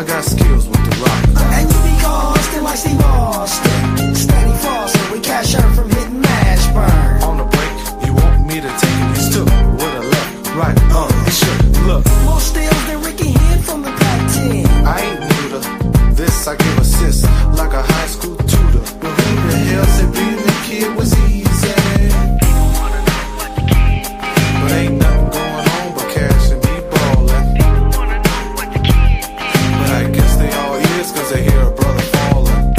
I got skills with the rock. And you be costing like Steve Austin. Steady flossing, we cash out from hitting mash burn. On the break, you want me to take it? You still with a left, right, it should. Look, More steals than Ricky hit from the Pac-10. I ain't new to this. I give assists like a high school tutor. But who the hell said being a kid was easy? But ain't nothing going on but cash and me ballin'. But I guess they all is 'cause they hear a brother fallin'.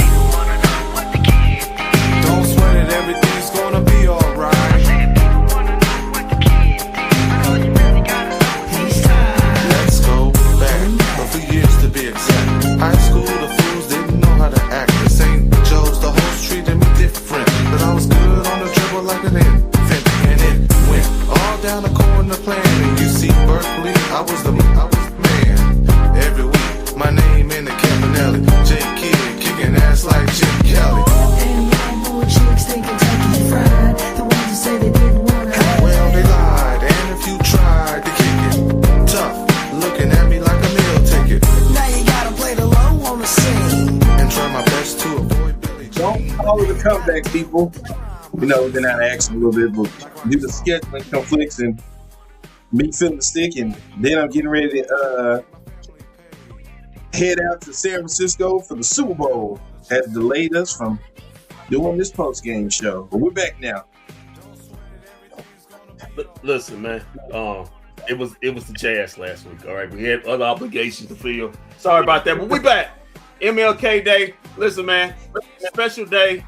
Don't sweat it, everything's gonna be alright. Let's go back a few years to be exact. High school, the fools didn't know how to act. The St. Joe's, the host treated me different. But I was good on the dribble like an infant. And it went all down the corner plan. And you see Berkeley, I was the man. Every week, my name in the Campanelli. J Kid kicking ass like Jim Kelly. And young boy chicks think Kentucky fried. The ones who say they didn't want to. Well, they lied. And if you tried to kick it, tough, looking at me like a meal ticket. Now you gotta play the low on the scene. And try my best to avoid Billy Don't Jean. follow the comeback, people. You know, we've been out of action a little bit, but due to scheduling conflicts and me feeling the stick, and then I'm getting ready to head out to San Francisco for the Super Bowl, has delayed us from doing this post-game show. But we're back now. Listen, man. It was the Jazz last week. All right, we had other obligations to fill. Sorry about that, but we back. MLK Day. Listen, man. Special day.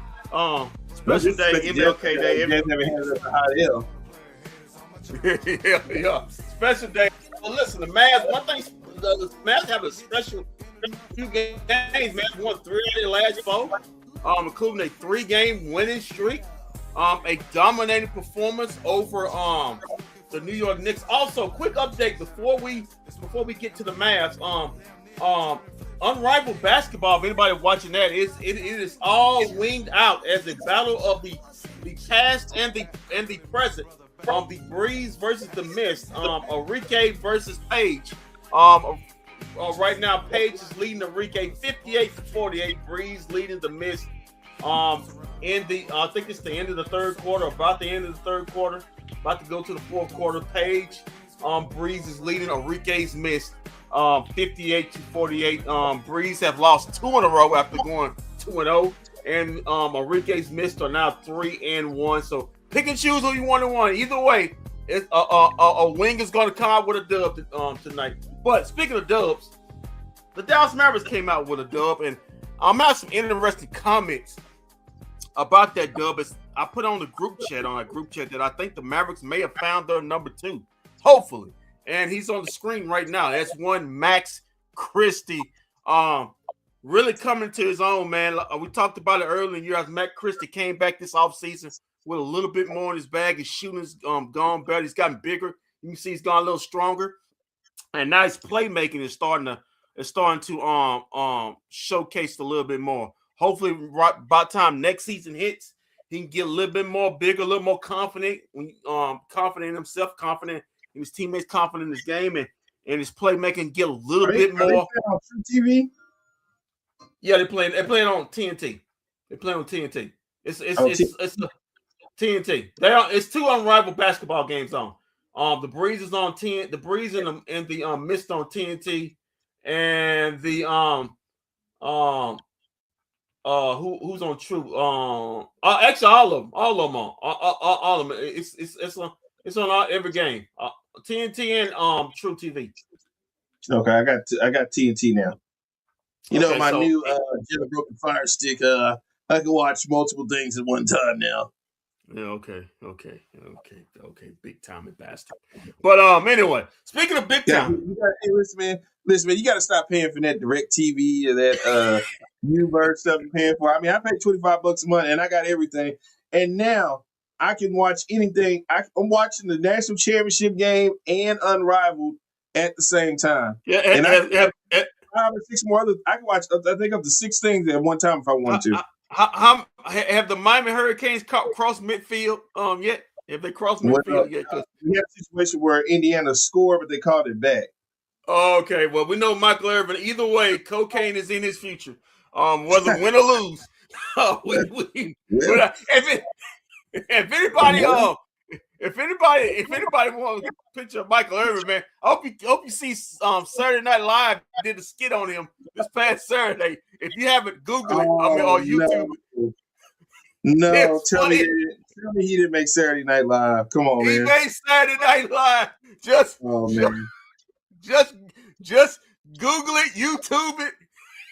Special day. MLK Day. You guys never handed up the hot L. yeah. Special day. Well, listen, the Mavs. One thing, the Mavs have a special few games. Mavs won 3 of their last 4, including a 3-game winning streak. A dominating performance over the New York Knicks. Also, quick update before we get to the Mavs. Unrivaled basketball. If anybody watching that, it is all winged out as a battle of the past and the present. The Breeze versus the Mist. Enrique versus Page. Right now, Page is leading Enrique 58-48. Breeze leading the Mist. In the I think it's the end of the third quarter, about the end of the third quarter, about to go to the fourth quarter. Page, Breeze is leading Enrique's Mist, 58-48. Breeze have lost 2 in a row after going 2-0, and Enrique's Mist are now 3-1. So pick and choose who you want to want. Either way, it's a wing is going to come out with a dub tonight. But speaking of dubs, the Dallas Mavericks came out with a dub, and I'm out some interesting comments about that dub. I put on our group chat that I think the Mavericks may have found their number 2, hopefully. And he's on the screen right now. That's one Max Christie, really coming to his own, man. We talked about it earlier in the year as Max Christie came back this offseason with a little bit more in his bag. His shooting's gone better. He's gotten bigger. You can see he's gone a little stronger. And now his playmaking is starting to showcase a little bit more. Hopefully, right by the time next season hits, he can get a little bit more bigger, a little more confident. Confident in himself, confident in his teammates, confident in his game, and his playmaking get a little bit more. On True TV? Yeah, they're playing on TNT. They're playing on TNT. It's TNT. It's 2 unrivaled basketball games on. The Breeze is on TNT. The Breeze and the Mist on TNT, and the who's on True? Actually, all of them on. All of them. It's on every game. TNT and True TV. Okay, I got TNT now. You know, my new Jenna Broken Fire Stick. I can watch multiple things at one time now. Yeah, okay, big time bastard. But anyway, speaking of big time, listen, man, you got to stop paying for that Direct TV or that Newbird stuff you're paying for. I mean, I pay $25 a month and I got everything, and now I can watch anything. I'm watching the national championship game and Unrivaled at the same time. Yeah, and I have 5 or 6 more others. I can watch. I think up to 6 things at one time if I want to. How have the Miami Hurricanes crossed midfield yet? Have they crossed midfield yet? We had a situation where Indiana scored, but they called it back. Okay, well, we know Michael Irvin. Either way, cocaine is in his future. Whether win or lose. Well, If anybody wants a picture of Michael Irvin, man, I hope you see Saturday Night Live did a skit on him this past Saturday. If you haven't, Google it. Or YouTube it. No, It's tell me funny. he didn't make Saturday Night Live. Come on, He man. made Saturday Night Live. Just Man. just Google it, YouTube it.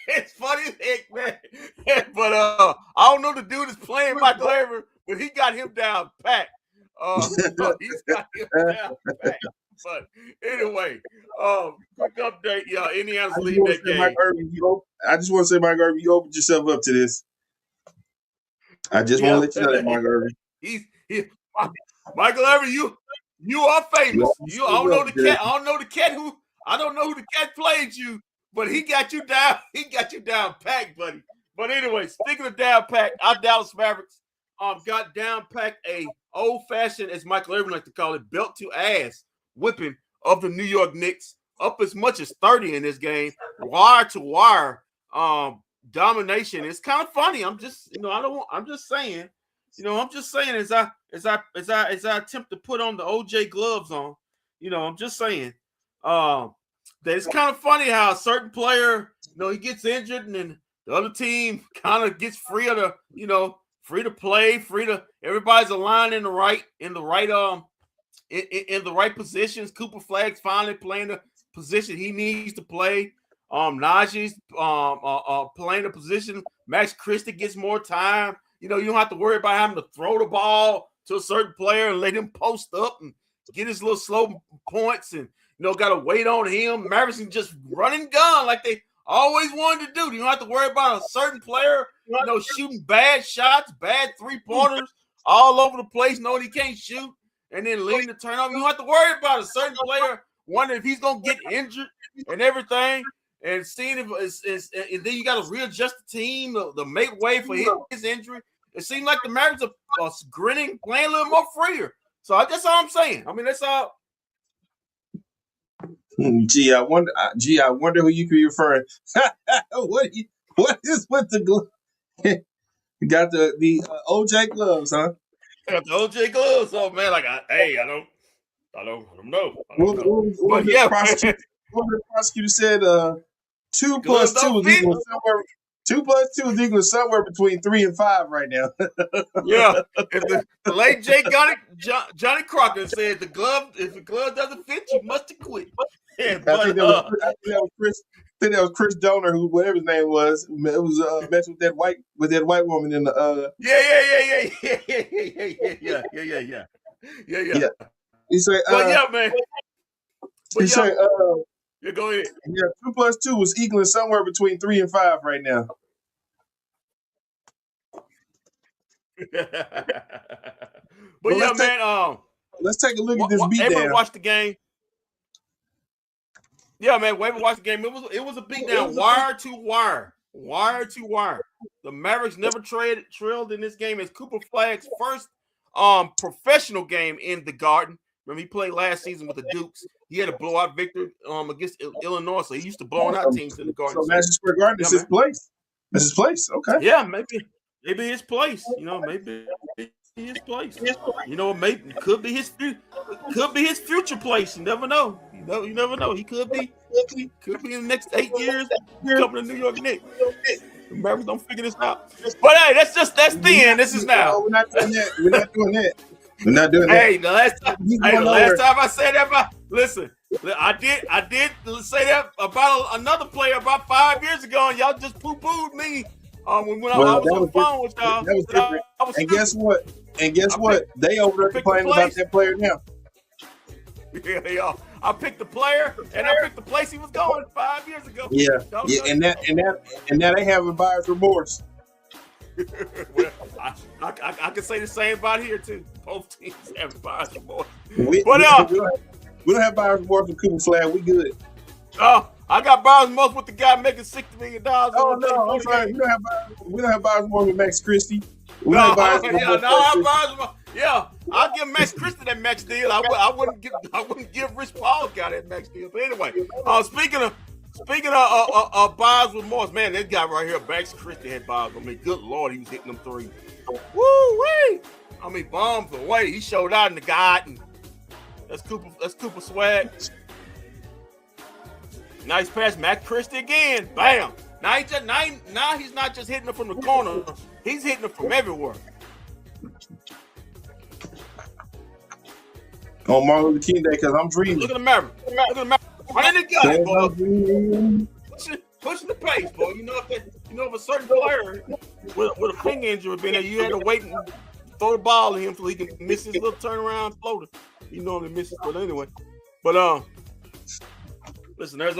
It's funny as heck, man. But I don't know the dude is playing Michael Irvin, but he got him down pat. He's got him down pat. But anyway, quick update, y'all. Indiana's leading that game. I just want to say, Mike Irvin, you opened yourself up to this. I just want to let you know that, Mike Irvin. Michael Irvin, you are famous. I don't know who the cat played you, but he got you down. He got you down packed, buddy. But anyway, speaking of down packed, our Dallas Mavericks got down packed a old-fashioned, as Michael Irvin like to call it, belt to ass whipping of the New York Knicks, up as much as 30 in this game, wire to wire domination. It's kind of funny. I'm just saying as I attempt to put on the OJ gloves on, I'm just saying that it's kind of funny how a certain player, he gets injured and then the other team kind of gets free to play, everybody's aligned in the right positions. Cooper Flagg's finally playing the position he needs to play. Najee's playing the position. Max Christie gets more time. You don't have to worry about having to throw the ball to a certain player and let him post up and get his little slow points and got to wait on him. Mavericks can just run and gun like they always wanted to do. You don't have to worry about a certain player, shooting bad shots, bad three-pointers all over the place, knowing he can't shoot, and then leading the turnover. You don't have to worry about a certain player wondering if he's going to get injured and everything, and seeing if and then you got to readjust the team to make way for his injury. It seems like the Mavericks are grinning, playing a little more freer. So that's all I'm saying. I mean, that's all. I wonder who you could be referring. What is with the glove? You got the OJ gloves, huh? Got the OJ gloves. Oh man, I don't know. What the prosecutor said 2 plus 2 is equal somewhere. 2 plus 2 is equal somewhere between 3 and 5 right now. Yeah, if the late Johnny Crocker said if the glove doesn't fit, you must have quit. Yeah, I think that was Chris Donor, who whatever his name was. It was messing with that white woman in the yeah. He said, man. He said, yeah, go ahead. Yeah, 2 plus 2 was equaling somewhere between 3 and 5 right now. But yeah, man. Let's take a look at this beatdown. Everyone watched the game. Yeah, man. Whoever watched the game, it was a beatdown, wire to wire. The Mavericks never trailed in this game. As Cooper Flagg's first professional game in the Garden. Remember, he played last season with the Dukes. He had a blowout victory against Illinois, so he used to blowing out teams in the Garden. So Madison Square Garden is his place. That's his place. Okay. Yeah, maybe his place. Maybe his place. Maybe could be his future place. You never know. You never know. He could be in the next 8 years coming to New York Knicks. The Mavericks don't figure this out. But hey, that's then. This is now. We're not doing that. We're not doing that. Hey, the last time I said that listen, I did say that about another player about 5 years ago, and y'all just poo-pooed me when I was on the phone with y'all. That was different. And guess what? They over there complaining about that player now. Yeah. I picked the player and I picked the place he was going 5 years ago. Yeah, and now they having buyer's remorse. Well, I can say the same about here too. Both teams have buyer's remorse. We don't have buyer's remorse with Cooper Flag. We good. Oh, I got buyer's remorse with the guy making $60 million. Oh no, I'm sorry. We don't have buyer's remorse with Max Christie. We No, ain't buying some yeah, more no, I purses. buy some. Yeah, I'll give Max Christie that max deal. I wouldn't give Rich Paul guy that max deal. But anyway, speaking of buys with Morris, man, that guy right here, Max Christie had buys. I mean, good Lord, he was hitting them threes. Woo-wee! I mean, bombs away. He showed out in the garden. That's Cooper swag. Nice pass, Max Christie again. Bam. Now he's not just hitting it from the corner. He's hitting it from everywhere. On Martin Luther King Day, because I'm dreaming. Look at the Mavericks. Look at the Mavericks. Running the gun, boy. Pushing the pace, boy. You know if a certain player with a finger injury been there, you had to wait and throw the ball at him so he can miss his little turnaround floater. He normally misses, but anyway. But listen, there's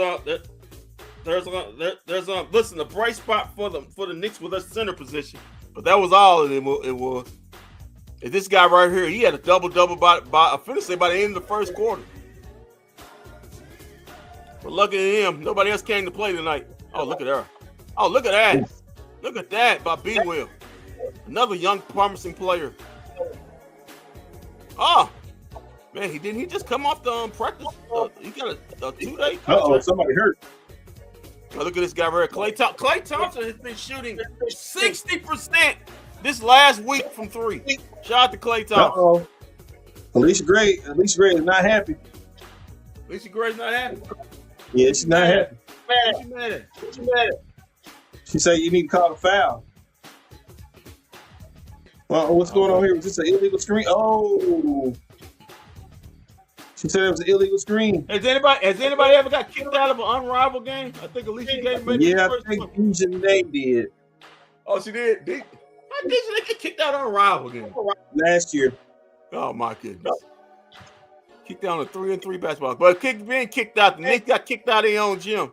listen, the bright spot for the Knicks was their center position, but that was all it was. And this guy right here, he had a double-double by I finished by the end of the first quarter. But lucky to him, nobody else came to play tonight. Oh, look at her. Oh, look at that. Look at that by B. Will. Another young, promising player. Oh, man, he just come off the practice. He got a 2-day contract. Somebody hurt. Oh, look at this guy right here. Klay Thompson has been shooting 60% this last week from three. Shout out to Klay Thompson. Alicia Gray is not happy. Alicia Gray's not happy. Yeah, she's not happy. She's mad at it. She said you need to call the foul. Well, what's going on here? Was this an illegal screen? Oh. She said it was an illegal screen. Has anybody ever got kicked out of an unrivaled game? I think Alicia gave me. Yeah, I think Janae did. Oh, she did. How did she get kicked out of an unrivaled game? Last year. Oh my goodness. Kicked out on a 3-and-3 basketball. But being kicked out, the Knicks got kicked out of their own gym.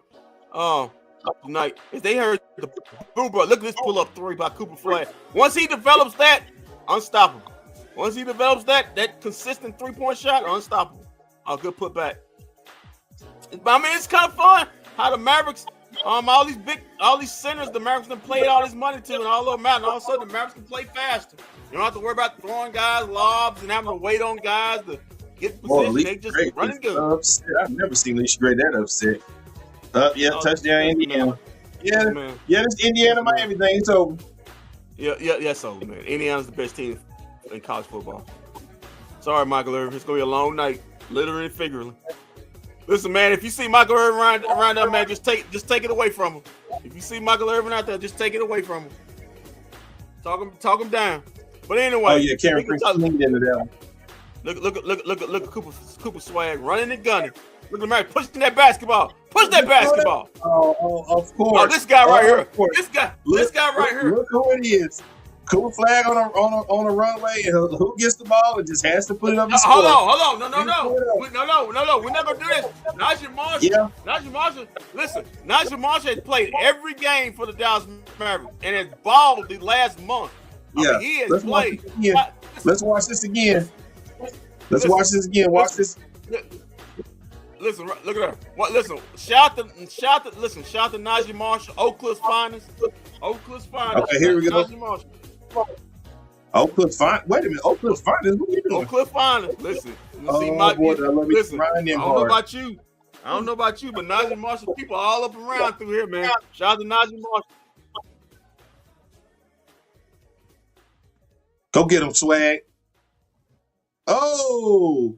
Tonight. If they heard the boom, bro, look at this pull-up three by Cooper Flag. Once he develops that, unstoppable. Once he develops that consistent three-point shot, unstoppable. Oh, good putback. I mean, it's kind of fun how the Mavericks, all these centers, the Mavericks done played all this money to, and all of them out, and all of a sudden the Mavericks can play faster. You don't have to worry about throwing guys lobs and having to wait on guys to get position. They just running good. Upset. I've never seen Alicia Gray that upset. Touchdown Indiana. Yeah, this Indiana Miami thing. It's over. Yeah, so man. Indiana's the best team in college football. Sorry, Michael Irvin. It's gonna be a long night, literally and figuratively. Listen, man, if you see Michael Irvin around there, man, just take it away from him. If you see Michael Irvin out there, just take it away from him. Talk him down. But anyway. Oh yeah, Karen Prince leaned into that one. Look at Cooper swag running and gunning. Look at the man pushing that basketball. Push that basketball. Oh, of course. Oh, this guy right here. This guy right here. Look who it is. Cooper Flag on a runway, and who gets the ball and just has to put it up the score. Hold on. No. We're not gonna do this. Najee Marshall. Listen, Najee Marshall has played every game for the Dallas Mavericks and has balled the last month. I mean, he has played. Let's watch this again. Watch this. Listen, look at her. Listen, shout to Najee Marshall, Oak Cliff's finest. Okay, here we go. Najee Marshall. Oak Cliff's finest. Wait a minute, Oak Cliff's finest. What are you doing? Oak Cliff finest. Listen, I don't know about you, but Najee Marshall people all up around through here, man. Shout out to Najee Marshall. Go get him, swag. Oh.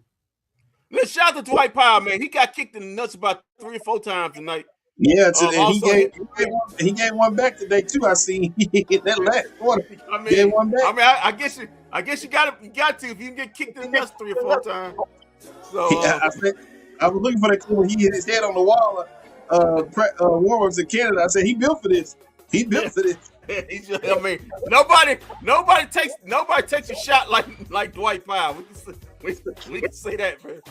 Let's shout out to Dwight Powell, man. He got kicked in the nuts about 3 or 4 times tonight. Yeah, he gave one back today too. I seen that last quarter. Gave one back. I guess you got to if you can get kicked in the nuts 3 or 4 times. So I was looking for that clip when he hit his head on the wall. Warm-ups in Canada. I said he built for this. He built for this. I mean, nobody takes a shot like Dwight Powell. We can say that, man.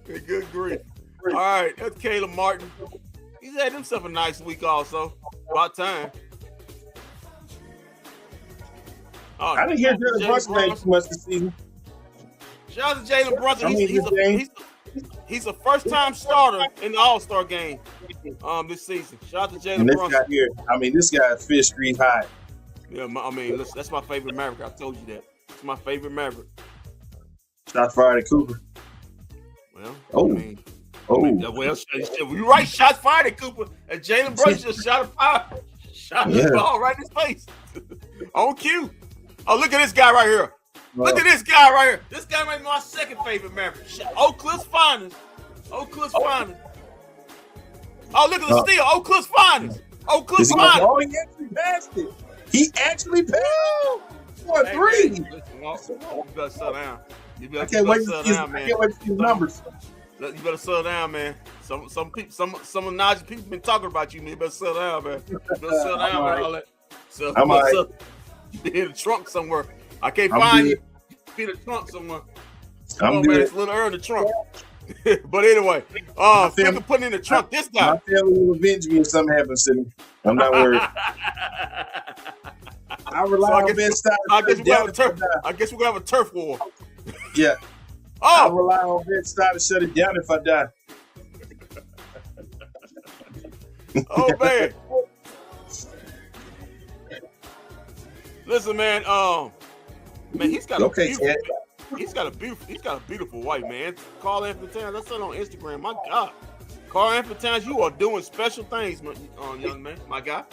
Okay, good grief. All right, that's Caleb Martin. He's had himself a nice week also. About time. Oh, I didn't hear Jalen Brunson too much this season. Shout out to Jalen Brunson. He's a first-time starter in the All-Star game this season. Shout out to And Jalen this Brunson. guy here, I mean, this guy is Fish Street High. Yeah, listen, that's my favorite Maverick. I told you that. It's my favorite Maverick. Shot fired at Cooper. Well, Oh. Well, you're right. Shots fired at Cooper, and Jalen Brunson just shot the ball right in his face. On cue. Oh, look at this guy right here. Look at this guy right here. This guy might be my second favorite Maverick. Oak Cliff's finest. Oak Cliff's finest. Oh, look at the steal. Oak Cliff's finest. Oak Cliff's finest. Oh, he actually passed it. He actually passed it. For a three. Listen, you better settle down. I can't wait to see the numbers. You better settle down, man. Some people, some of Najee people been talking about you, man. You better settle down, man. You better settle down, man. All that. So, I'm all right. You in the trunk somewhere. I can't find you. You in the trunk somewhere. I'm good. Man, good. it's a little early in the trunk. But anyway, speaking of putting in the trunk, this guy. My family will avenge me if something happens to me. I'm not worried. I rely on Ben Stein. I guess we're gonna have a turf war. Yeah. I rely on Ben Stein to shut it down if I die. Oh man. Listen, man. Man, he's got a beautiful wife, man. Carl Anthony Towns. I saw it on Instagram. My God, Carl Anthony Towns, you are doing special things, young man. My guy.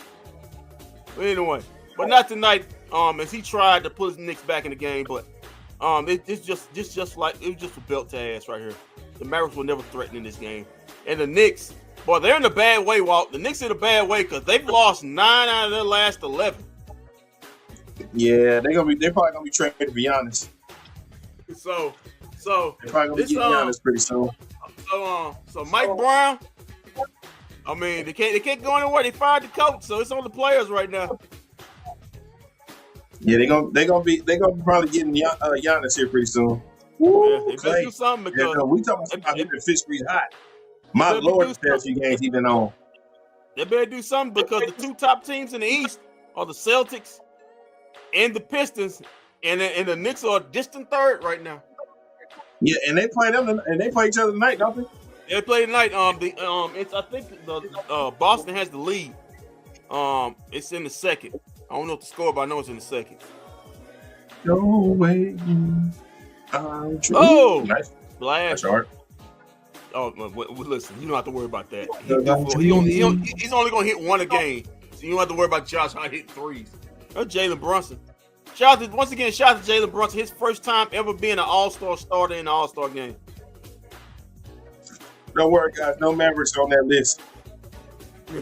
But anyway, but not tonight. As he tried to put his Knicks back in the game, but it's just like it was just a belt to ass right here. The Mavericks were never threatened in this game, and the Knicks, boy, they're in a bad way. Walt, the Knicks in a bad way because they've lost 9 out of their last 11. Yeah, they're probably gonna be trading to be honest. So they're probably gonna be getting honest pretty soon. So Mike Brown, I mean, they can't go anywhere. They fired the coach, so it's on the players right now. Yeah, they're gonna be probably getting Giannis here pretty soon. Yeah, they better do something because we talking about him in Fish Street Hot. My Lord, the past few games he's been on. They better do something because the two top teams in the East are the Celtics and the Pistons, and the Knicks are a distant third right now. Yeah, and they play each other tonight, don't they? They play tonight. I think the Boston has the lead. It's in the second. I don't know what the score, but I know it's in the second. No way. Oh, nice. Blast. That's hard. Oh, well, listen, you don't have to worry about that. He's only going to hit one a game, so you don't have to worry about Josh Hart hitting threes. That's Jalen Brunson. Shout out to Jalen Brunson, his first time ever being an All-Star starter in an All-Star game. Don't worry, guys. No Mavericks on that list.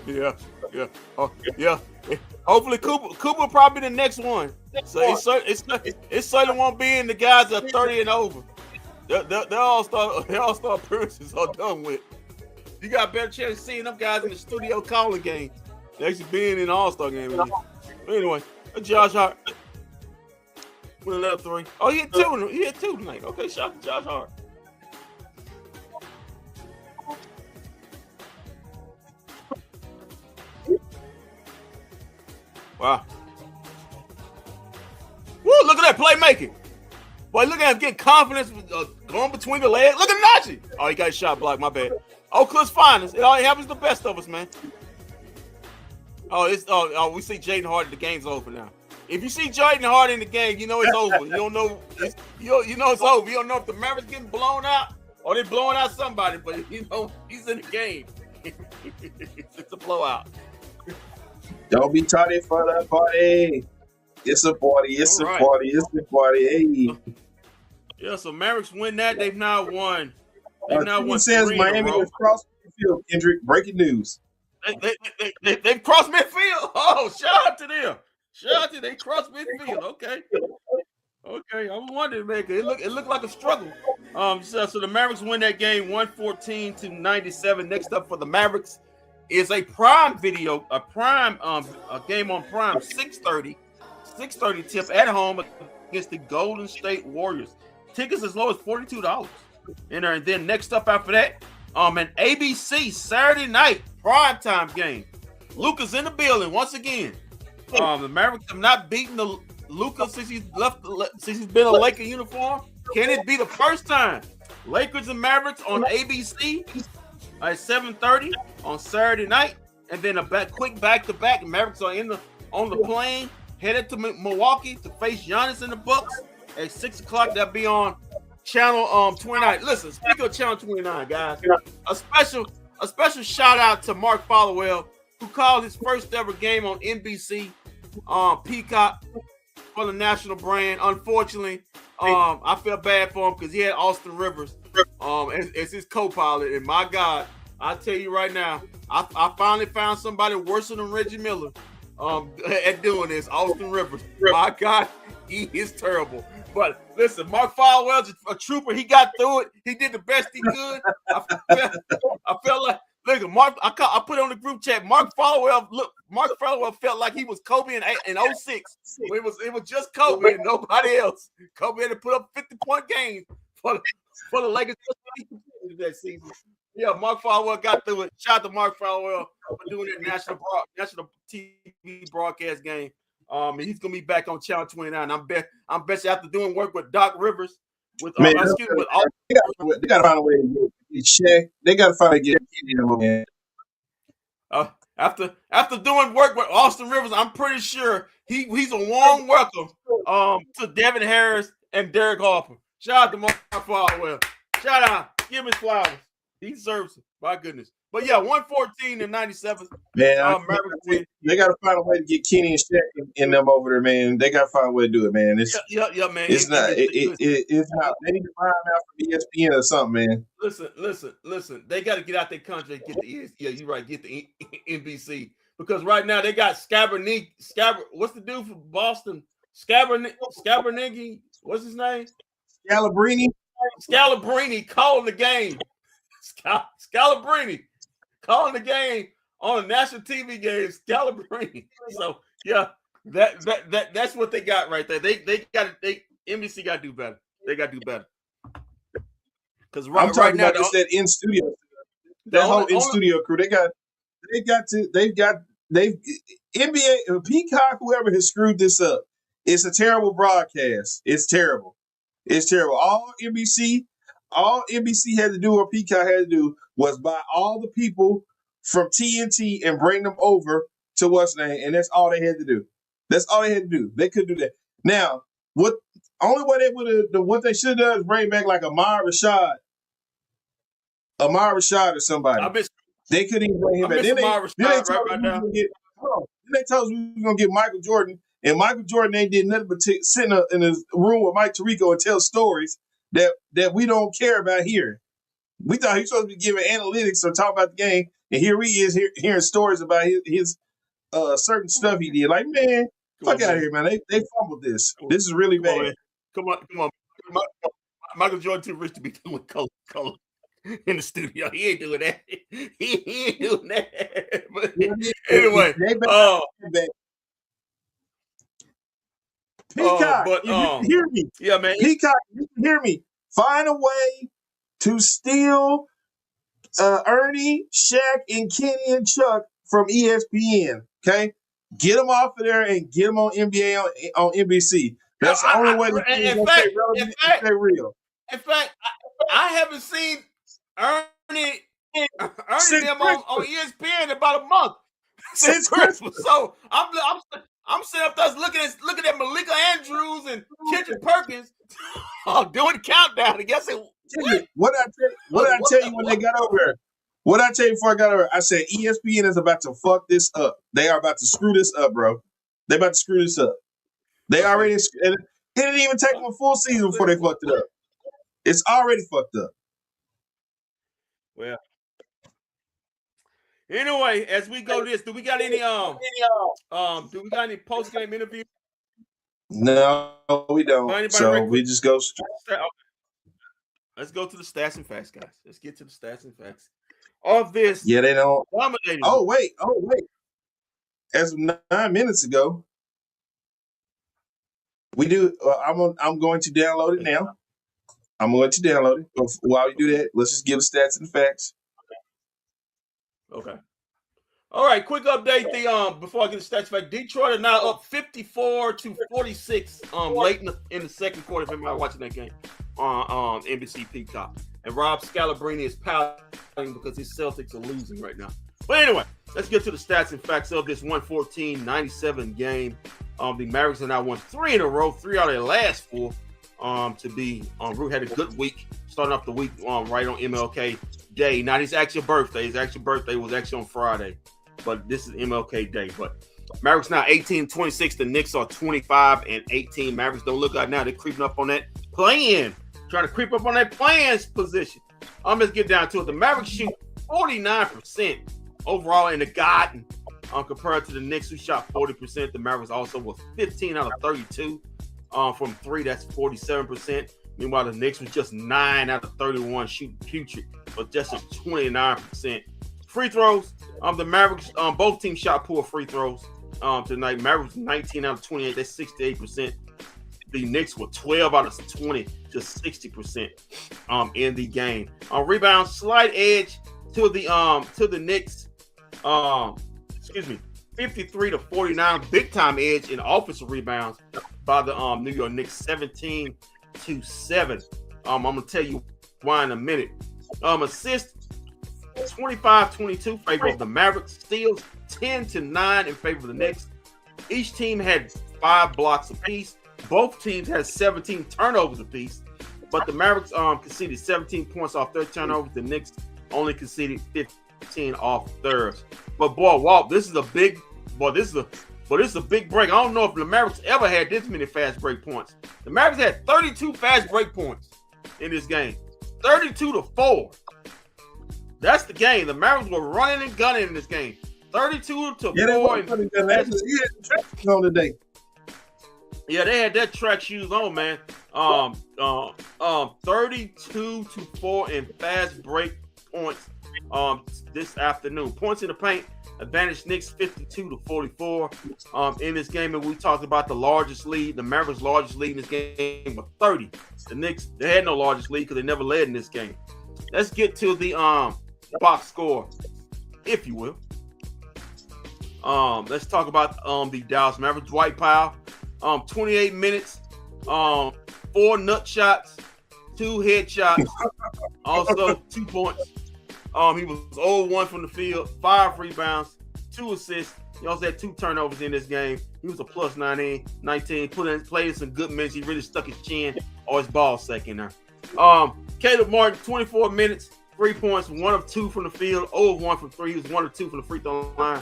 Yeah. Oh, yeah. Hopefully, Cooper will probably be the next one. So it certainly won't be in the guys that are 30 and over. Their all-star appearances are done with. You got a better chance of seeing them guys in the studio calling games than actually being in the All-Star game. But anyway, Josh Hart with another 3. Oh, he hit 2. He hit 2 tonight. Okay, shout out to Josh Hart. Wow. Woo, look at that playmaking. Boy, look at him getting confidence going between the legs. Look at Najee. Oh, he got a shot blocked. My bad. Oak Cliff's finest. It all happens to the best of us, man. We see Jaden Hardy. The game's over now. If you see Jaden Hardy in the game, you know it's over. You don't know. You know it's over. You don't know if the Mavericks getting blown out or they blowing out somebody, but you know he's in the game. It's a blowout. Don't be tardy for the party. It's a party. It's All a right. party. It's a party. Hey. Yeah, so Mavericks win that. They've now won. They've now won. Says 3 in a Miami row. has crossed midfield. Kendrick, breaking news. They've crossed midfield. Oh, shout out to them. Shout out to they crossed midfield. Okay. I was wondering, man. It looked like a struggle. So the Mavericks win that game 114-97. Next up for the Mavericks is a Prime video, a game on Prime, 6:30 tip at home against the Golden State Warriors. Tickets as low as $42. And then next up after that, an ABC Saturday night primetime game. Luka's in the building once again. The Mavericks have not beaten Luka since he's been a Laker uniform. Can it be the first time Lakers and Mavericks on ABC at 7:30 on Saturday night, and then a quick back-to-back. Mavericks are on the plane headed to Milwaukee to face Giannis and the Bucks at 6 o'clock. That'll be on Channel 29. Listen, speaking of Channel 29, guys, a special shout out to Mark Followell, who called his first ever game on NBC Peacock for the national brand. Unfortunately, I feel bad for him because he had Austin Rivers as his co-pilot, and my God, I tell you right now, I finally found somebody worse than Reggie Miller at doing this. Austin Rivers, my God, he is terrible. But listen, Mark Followell's a trooper. He got through it. He did the best he could. I felt like, look, Mark. I put on the group chat. Mark Followell felt like he was Kobe in 06. It was just Kobe and nobody else. Kobe had to put up 50-point games for the Lakers that season. Yeah, Mark Followell got through it. Shout out to Mark Followell for doing that national TV broadcast game. He's gonna be back on Channel 29. I'm bet you after doing work with Doc Rivers, with Man, they gotta find a way to get Shaq. They gotta find a way to get him, man. After doing work with Austin Rivers, I'm pretty sure he's a warm welcome to Devin Harris and Derek Harper. Shout out to Mark Followell. Shout out, give him his flowers. He deserves it. My goodness. But yeah, 114-97. Man, they got to find a way to get Kenny and Shaq in them over there, man. They got to find a way to do it, man. Yeah, man. It's not. It's not. They need to find out from ESPN or something, man. Listen. They got to get out their country and get the you're right. Get the NBC, because right now they got what's the dude from Boston? Scabernigi. What's his name? Scalabrini calling the game. Scalabrini calling the game on a national TV game. Scalabrini. So yeah, that's what they got right there. NBC got to do better. They got to do better. Because I'm talking about just that in studio. That whole in studio crew. They've NBA Peacock, whoever has screwed this up. It's a terrible broadcast. It's terrible. All NBC had to do, or Peacock had to do, was buy all the people from TNT and bring them over to what's name, and that's all they had to do. They couldn't do that. Now, what they should have done is bring back like Amar Rashad or somebody. They couldn't even bring him back. Then they told us we were gonna get Michael Jordan, and Michael Jordan ain't did nothing but sit in his room with Mike Tirico and tell stories that we don't care about here. We thought he was supposed to be giving analytics or talking about the game, and here he is hearing stories about his certain stuff he did. Like, man, fuck out of here, man. They fumbled this. This is really bad. Come on. Michael Jordan too rich to be doing color in the studio. He ain't doing that. He ain't doing that. But anyway, Peacock, you can hear me. Yeah, man. Peacock, you can hear me. Find a way to steal Ernie, Shaq, and Kenny and Chuck from ESPN. Okay, get them off of there and get them on NBA on NBC. That's the only way to stay real. In fact, I haven't seen Ernie them on ESPN in about a month since Christmas. So I'm sitting up there looking at Malika Andrews and Kendrick Perkins doing the countdown. And guess what I tell you when they got over here? What I tell you before I got over here? I said ESPN is about to fuck this up. They are about to screw this up, bro. They about to screw this up. They already. It didn't even take them a full season before they fucked it up. It's already fucked up. Well. Anyway, as we go do we got any post game interview? No, we don't. So we just go straight. Let's go to the stats and facts, guys. Let's get to the stats and facts of this. Yeah, they don't. Dominating. Oh wait. As of 9 minutes ago, we do. I'm going to download it now. I'm going to download it. But while you do that, let's just give the stats and facts. Okay. All right. Quick update. Before I get the stats back, Detroit are now up 54-46. Late in the second quarter. If anybody watching that game on NBC Peacock, and Rob Scalabrine is pouting because his Celtics are losing right now. But anyway, let's get to the stats and facts of this 114-97 game. The Mavericks have now won 3 in a row, 3 out of their last 4. Root had a good week, starting off the week right on MLK Day. Not his actual birthday. His actual birthday was actually on Friday, but this is MLK Day. But Mavericks now 18-26. The Knicks are 25-18. Mavericks don't look like now. They're creeping up on that play-in, trying to creep up on that play-in position. Let's get down to it. The Mavericks shoot 49% overall in the Garden compared to the Knicks, who shot 40%. The Mavericks also were 15 out of 32 from 3. That's 47%. Meanwhile, the Knicks was just 9 out of 31 shooting putrid, but just a 29%. Free throws. The Mavericks, both teams shot poor free throws tonight. Mavericks 19 out of 28. That's 68%. The Knicks were 12 out of 20, just 60% in the game. Rebound, slight edge to the Knicks. 53-49. Big time edge in offensive rebounds by the New York Knicks, 17-7. I'm gonna tell you why in a minute. Assists 25-22 in favor of the Mavericks. Steals 10-9 in favor of the Knicks. Each team had 5 blocks apiece. Both teams had 17 turnovers apiece, but the Mavericks conceded 17 points off their turnovers. The Knicks only conceded 15 off theirs. But boy, Walt, this is a big break. I don't know if the Mavericks ever had this many fast break points. The Mavericks had 32 fast break points in this game, 32-4. That's the game. The Mavericks were running and gunning in this game, 32-4. On today. Yeah, they had their track shoes on, man. 32-4 in fast break points this afternoon. Points in the paint, advantage Knicks 52-44 in this game. And we talked about the largest lead. The Mavericks' largest lead in this game was 30. The Knicks, they had no largest lead because they never led in this game. Let's get to the box score, if you will. Let's talk about the Dallas Mavericks. Dwight Powell, 28 minutes, 4 nut shots, 2 head shots, also 2 points. He was 0-1 from the field, 5 rebounds, 2 assists. He also had 2 turnovers in this game. He was a plus 19, played some good minutes. He really stuck his chin or his ball sack in there. Caleb Martin, 24 minutes, 3 points, 1 of 2 from the field, 0-1 from 3. He was 1 of 2 from the free throw line.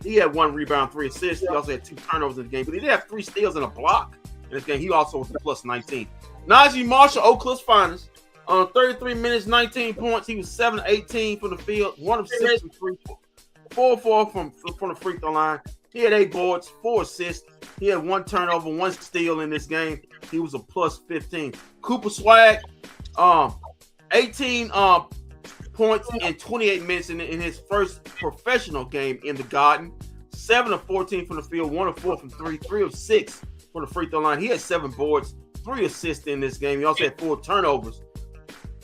He had 1 rebound, 3 assists. He also had 2 turnovers in the game, but he did have 3 steals and a block in this game. He also was a plus 19. Najee Marshall, Oak Cliff's finest, 33 minutes, 19 points. He was 7-18 from the field, 1 of 6 from 3, 4-4 from the free throw line. He had 8 boards, 4 assists. He had 1 turnover, 1 steal in this game. He was a plus 15. Cooper Swag, 18 points in 28 minutes in his first professional game in the Garden. 7 of 14 from the field, 1 of 4 from 3, 3 of 6 from the free throw line. He had 7 boards, 3 assists in this game. He also had 4 turnovers,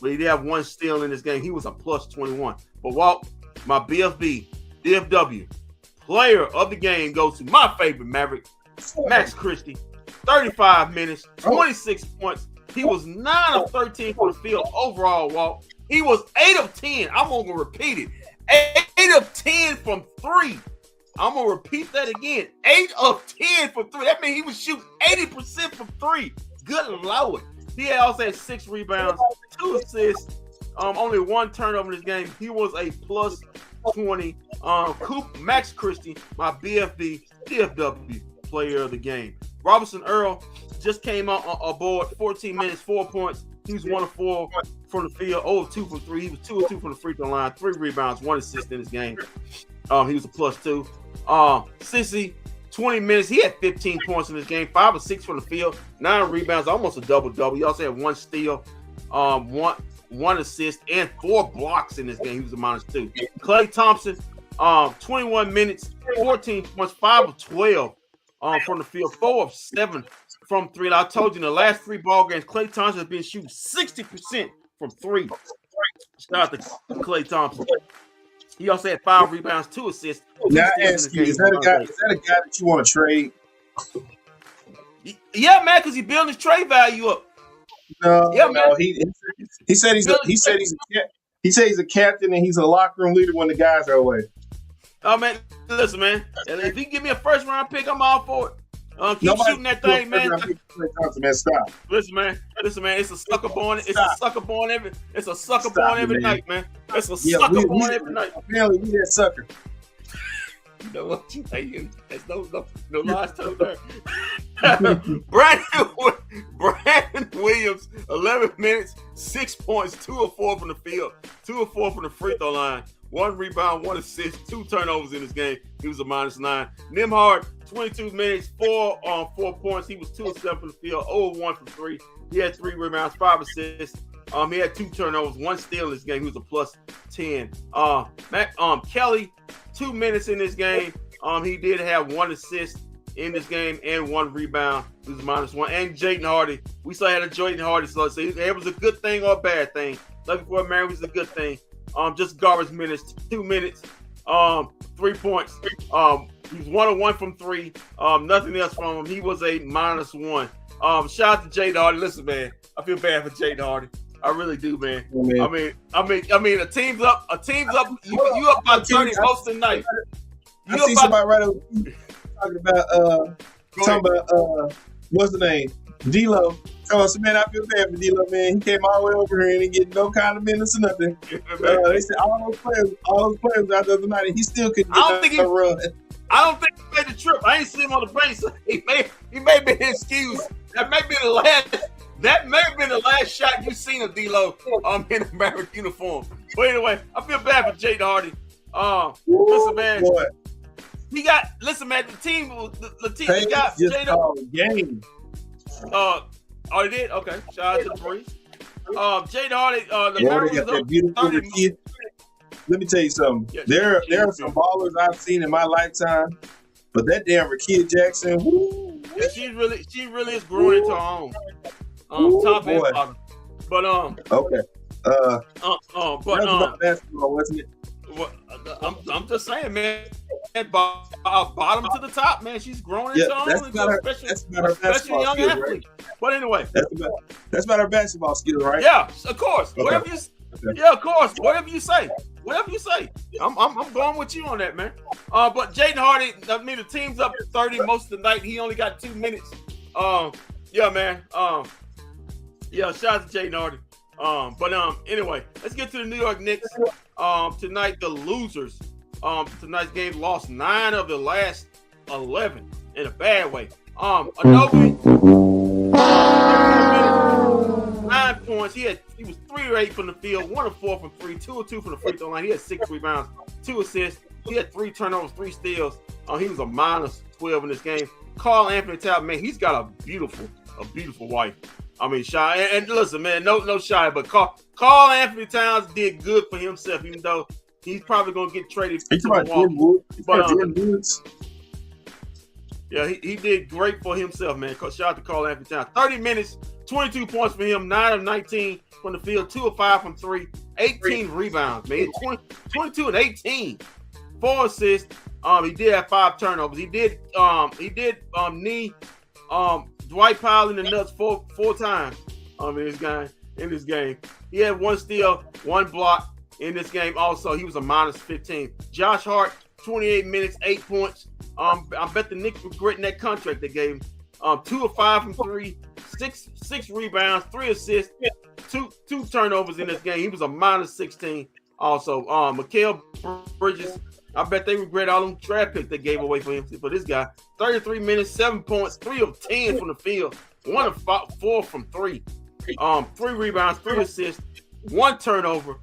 but he did have 1 steal in this game. He was a plus 21. But Walt, my bFb, DFW, player of the game goes to my favorite Maverick, Max Christie. 35 minutes, 26 points. He was 9 of 13 from the field overall, Walt. He was 8 of 10. I'm going to repeat it. 8 of 10 from 3. I'm going to repeat that again. 8 of 10 from 3. That means he was shooting 80% from 3. Good Lord. He also had 6 rebounds, 2 assists, only 1 turnover in this game. He was a plus 20. Max Christie, my bFb, DFW player of the game. Robinson Earl just came aboard, 14 minutes, 4 points. He was 1 of 4 from the field, 0 of 2 from 3. He was 2 of 2 from the free throw line, 3 rebounds, 1 assist in this game. He was a plus 2. Sissy, 20 minutes. He had 15 points in this game, 5 of 6 from the field, 9 rebounds, almost a double-double. He also had 1 steal, 1 assist, and 4 blocks in this game. He was a minus 2. Klay Thompson, 21 minutes, 14 points, 5 of 12 from the field, 4 of 7 from 3. And I told you in the last 3 ball games, Klay Thompson has been shooting 60% from 3. Shout out to Klay Thompson. He also had 5 rebounds, 2 assists. Now I ask you, is that a guy that you want to trade? Yeah, man, because he's building his trade value up. No, yeah, man. No, He said he's a captain and he's a locker room leader when the guys are away. Oh man, listen, man. If he give me a first round pick, I'm all for it. Keep shooting that thing, man. Stop. Listen, man. It's a sucker born. It's a sucker born every night, man. It's a sucker born every night. Apparently, we that sucker. You know what you say? There's no last time there. Brandon Williams, 11 minutes, 6 points, 2 of 4 from the field, 2 of 4 from the free throw line, 1 rebound, 1 assist, 2 turnovers in this game. He was a -9. Nembhard, 22 minutes, 4 points. He was 2 of 7 from the field, 0 of 1 from 3. He had 3 rebounds, 5 assists. He had 2 turnovers, 1 steal in this game. He was a +10. Kelly, 2 minutes in this game. He did have 1 assist in this game and 1 rebound. He was -1. And Jaden Hardy, we still had a Jaden Hardy slug. So it was a good thing or a bad thing. Looking for a man was a good thing. Just garbage minutes, 2 minutes, 3 points. He was 1 of 1 from 3. Nothing else from him. He was a -1. Shout out to Jaden Hardy. Listen, man, I feel bad for Jaden Hardy. I really do, man. I mean, a team's up. You up by 30 most of the night. I see somebody right over talking about what's the name? D-Lo. Oh, so man, I feel bad for D-Lo, man. He came all the way over here and he getting no kind of minutes or nothing. They said all those players out the other night, and he still couldn't get a run. I don't think he made the trip. I ain't seen him on the bench. So he may be excused. That may be the last. That may have been the last shot you've seen of D-Lo in a Maverick uniform. But anyway, I feel bad for Jaden Hardy. Listen, man. Boy. Listen, man, the team Hey, got just Jaden. called game. They did? Okay. Shout out to the Breeze. Jaden Hardy, the Yeah, Mavericks they got that beautiful kid. Let me tell you something. Yeah, there are some ballers I've seen in my lifetime, but that damn Rakia Jackson, woo, yeah, she really is growing into her own. Top and bottom. But okay. but that was about basketball, wasn't it? I'm just saying, man. Bottom to the top, man. She's growing into her own. That's about her basketball young skills, athlete. Right? But anyway, that's about her basketball skills, right? Yeah, of course. Okay. Whatever you. Okay. Yeah, of course. Whatever you say. I'm going with you on that, man. But Jaden Hardy, I mean, the team's up 30 most of the night. He only got 2 minutes. Yeah, man. Yeah, shout out to Jaden Hardy. But anyway, let's get to the New York Knicks. Tonight, the losers. Tonight's game lost 9 of the last 11 in a bad way. Anobi, 9 points. He was 3 of 8 from the field, 1 of 4 from 3, 2 of 2 from the free throw line. He had 6 rebounds, 2 assists. He had 3 turnovers, 3 steals. He was a -12 in this game. Carl Anthony Towns, man, he's got a beautiful wife. I mean, Shy, and listen, man, no Shy, but Carl Anthony Towns did good for himself, even though he's probably gonna get traded. Yeah, he did great for himself, man. Shout out to Carl Anthony Towns. 30 minutes, 22 points for him, 9 of 19 from the field, 2 of 5 from 3, 18 rebounds, man. 22 and 18, 4 assists. He did have 5 turnovers. He did knee Dwight Powell in the nuts four times in this game. He had 1 steal, 1 block in this game. Also, he was a -15. Josh Hart, 28 minutes, 8 points. I bet the Knicks regretting that contract they gave him. 2 of 5 from 3, 6 rebounds, 3 assists, 2 turnovers in this game. He was a -16. Also, Mikal Bridges, I bet they regret all them draft picks they gave away for this guy. 33 minutes, 7 points, 3 of 10 from the field, 1 of 4 from 3. 3 rebounds, 3 assists, 1 turnover,